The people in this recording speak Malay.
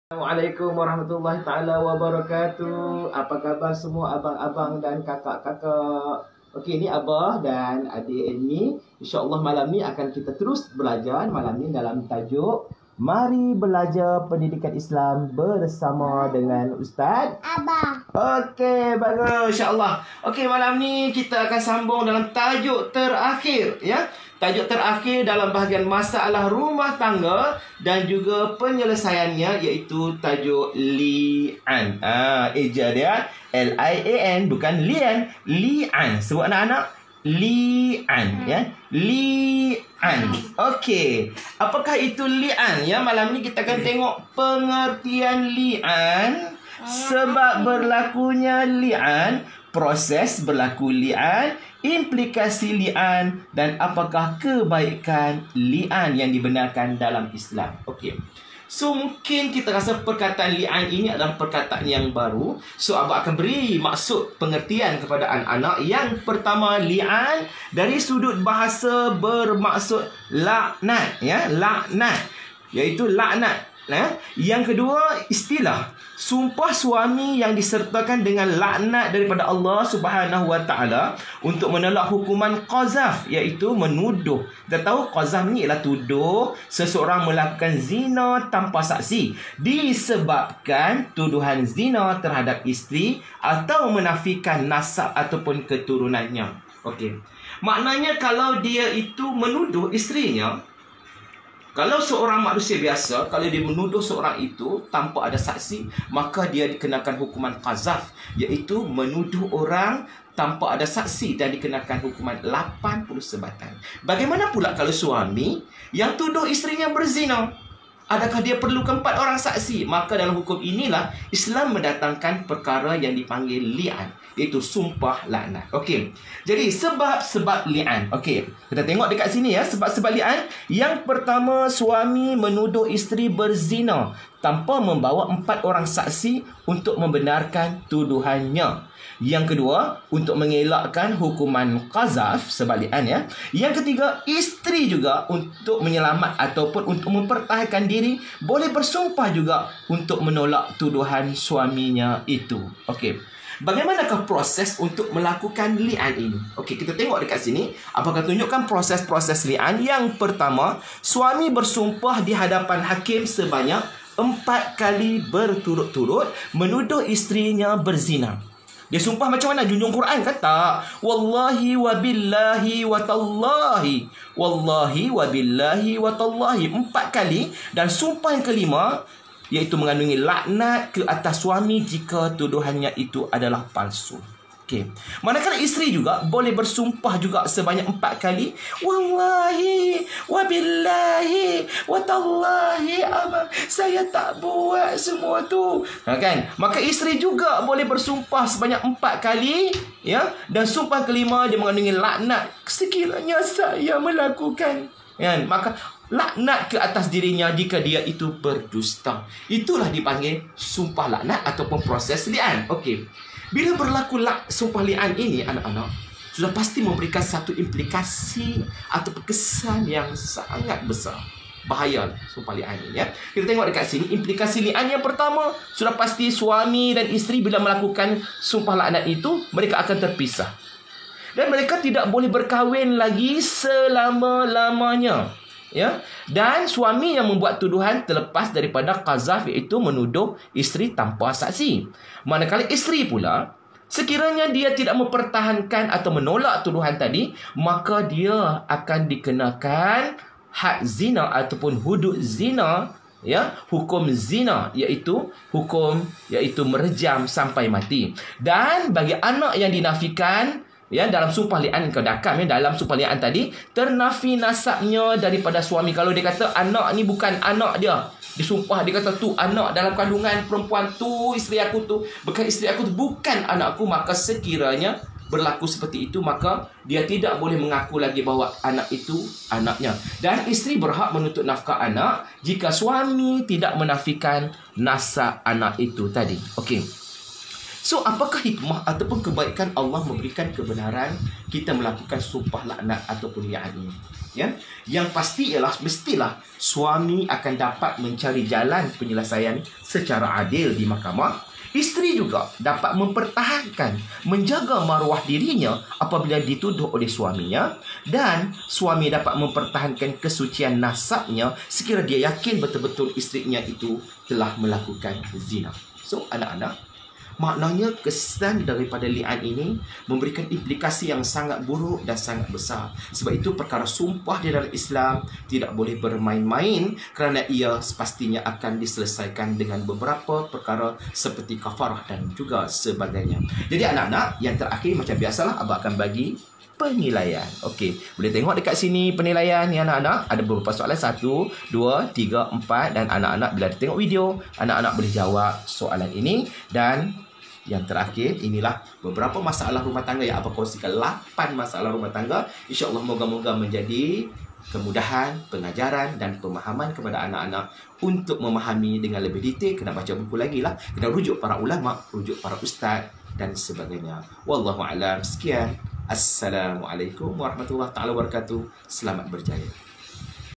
Assalamualaikum warahmatullahi taala wabarakatuh. Apa khabar semua abang-abang dan kakak-kakak? Okey, ni abah dan adik ini. InsyaAllah malam ni akan kita terus belajar malam ni dalam tajuk Mari Belajar Pendidikan Islam bersama dengan Ustaz Abah. Okey, bagus, insyaAllah. Okey, malam ni kita akan sambung dalam tajuk terakhir, ya. Tajuk terakhir dalam bahagian masalah rumah tangga dan juga penyelesaiannya, iaitu tajuk li'an. Eja dia L-I-A-N, bukan lian. Li'an. Sebut anak-anak, li'an, ya. Li'an. Okey. Apakah itu li'an, ya? Malam ni kita akan tengok pengertian li'an, sebab berlakunya li'an, proses berlaku li'an, implikasi li'an, dan apakah kebaikan li'an yang dibenarkan dalam Islam. Okey. So, mungkin kita rasa perkataan li'an ini adalah perkataan yang baru. So, abang akan beri maksud pengertian kepada anak-anak. Yang pertama, li'an dari sudut bahasa bermaksud laknat, ya, laknat, iaitu laknat. Yang kedua, istilah sumpah suami yang disertakan dengan laknat daripada Allah Subhanahu Wa Taala untuk menolak hukuman qazaf, iaitu menuduh. Kita tahu qazaf ni ialah tuduh seseorang melakukan zina tanpa saksi disebabkan tuduhan zina terhadap isteri atau menafikan nasab ataupun keturunannya. Okey. Maknanya kalau dia itu menuduh isterinya, kalau seorang manusia biasa, kalau dia menuduh seorang itu tanpa ada saksi, maka dia dikenakan hukuman qazaf, iaitu menuduh orang tanpa ada saksi, dan dikenakan hukuman 80 sebatan. Bagaimana pula kalau suami yang tuduh isterinya berzina? Adakah dia perlukan 4 orang saksi? Maka dalam hukum inilah Islam mendatangkan perkara yang dipanggil li'an, iaitu sumpah laknat. Okey. Jadi sebab-sebab li'an. Okey. Kita tengok dekat sini, ya, sebab-sebab li'an. Yang pertama, suami menuduh isteri berzina tanpa membawa 4 orang saksi untuk membenarkan tuduhannya. Yang kedua, untuk mengelakkan hukuman qazaf, sebab li'an, ya. Yang ketiga, isteri juga untuk menyelamat ataupun untuk mempertahankan diri boleh bersumpah juga untuk menolak tuduhan suaminya itu. Okey. Bagaimanakah proses untuk melakukan li'an ini? Okey, kita tengok dekat sini. Apakah tunjukkan proses-proses li'an? Yang pertama, suami bersumpah di hadapan hakim sebanyak 4 kali berturut-turut menuduh isterinya berzina. Dia sumpah macam mana? Junjung Quran kan? Tak. Wallahi wa billahi wa tallahi. Wallahi wa billahi wa tallahi. 4 kali. Dan sumpah yang kelima, iaitu mengandungi laknat ke atas suami jika tuduhannya itu adalah palsu. Okey. Manakala isteri juga boleh bersumpah juga sebanyak 4 kali. Wallahi wa billahi wa tallahi, abang, saya tak buat semua tu. Kan? Maka isteri juga boleh bersumpah sebanyak 4 kali, ya. Dan sumpah kelima dia mengandungi laknat sekiranya saya melakukan. Kan? Maka laknat ke atas dirinya jika dia itu berdusta. Itulah dipanggil sumpah laknat ataupun proses li'an. Okey. Bila berlaku sumpah li'an ini, anak-anak, sudah pasti memberikan satu implikasi atau kesan yang sangat besar. Bahaya sumpah li'an ini, ya. Kita tengok dekat sini, implikasi li'an yang pertama, sudah pasti suami dan isteri bila melakukan sumpah laknat itu, mereka akan terpisah. Dan mereka tidak boleh berkahwin lagi selama-lamanya. Ya, dan suami yang membuat tuduhan terlepas daripada qazaf, iaitu menuduh isteri tanpa saksi. Manakala isteri pula, sekiranya dia tidak mempertahankan atau menolak tuduhan tadi, maka dia akan dikenakan had zina ataupun hudud zina, ya, hukum zina, iaitu hukum merejam sampai mati. Dan bagi anak yang dinafikan, ya, dalam sumpah li'an kedakam, ya, dalam sumpah li'an tadi ternafi nasabnya daripada suami. Kalau dia kata anak ni bukan anak dia, disumpah dia kata tu anak dalam kandungan perempuan tu, isteri aku tu bukan isteri aku tu, bukan anak aku, maka sekiranya berlaku seperti itu, maka dia tidak boleh mengaku lagi bahawa anak itu anaknya. Dan isteri berhak menuntut nafkah anak jika suami tidak menafikan nasab anak itu tadi. Okey. So, apakah hikmah ataupun kebaikan Allah memberikan kebenaran kita melakukan sumpah laknat ataupun li'an ini? Ya, yang pasti ialah mestilah suami akan dapat mencari jalan penyelesaian secara adil di mahkamah. Isteri juga dapat mempertahankan, menjaga maruah dirinya apabila dituduh oleh suaminya, dan suami dapat mempertahankan kesucian nasabnya sekiranya dia yakin betul-betul isterinya itu telah melakukan zina. So, anak-anak, maknanya kesan daripada li'an ini memberikan implikasi yang sangat buruk dan sangat besar. Sebab itu perkara sumpah di dalam Islam tidak boleh bermain-main, kerana ia pastinya akan diselesaikan dengan beberapa perkara seperti kafarah dan juga sebagainya. Jadi anak-anak, yang terakhir macam biasalah abang akan bagi penilaian. Okey, boleh tengok dekat sini penilaian ni anak-anak. Ada beberapa soalan, 1, 2, 3, 4, dan anak-anak bila tengok video, anak-anak boleh jawab soalan ini. Dan yang terakhir, inilah beberapa masalah rumah tangga yang abang kongsikan, 8 masalah rumah tangga. InsyaAllah moga-moga menjadi kemudahan pengajaran dan pemahaman kepada anak-anak untuk memahami dengan lebih detail. Kena baca buku lagi lah, kena rujuk para ulama, rujuk para ustaz dan sebagainya. Wallahu'alam. Sekian. Assalamualaikum warahmatullahi wabarakatuh. Selamat berjaya.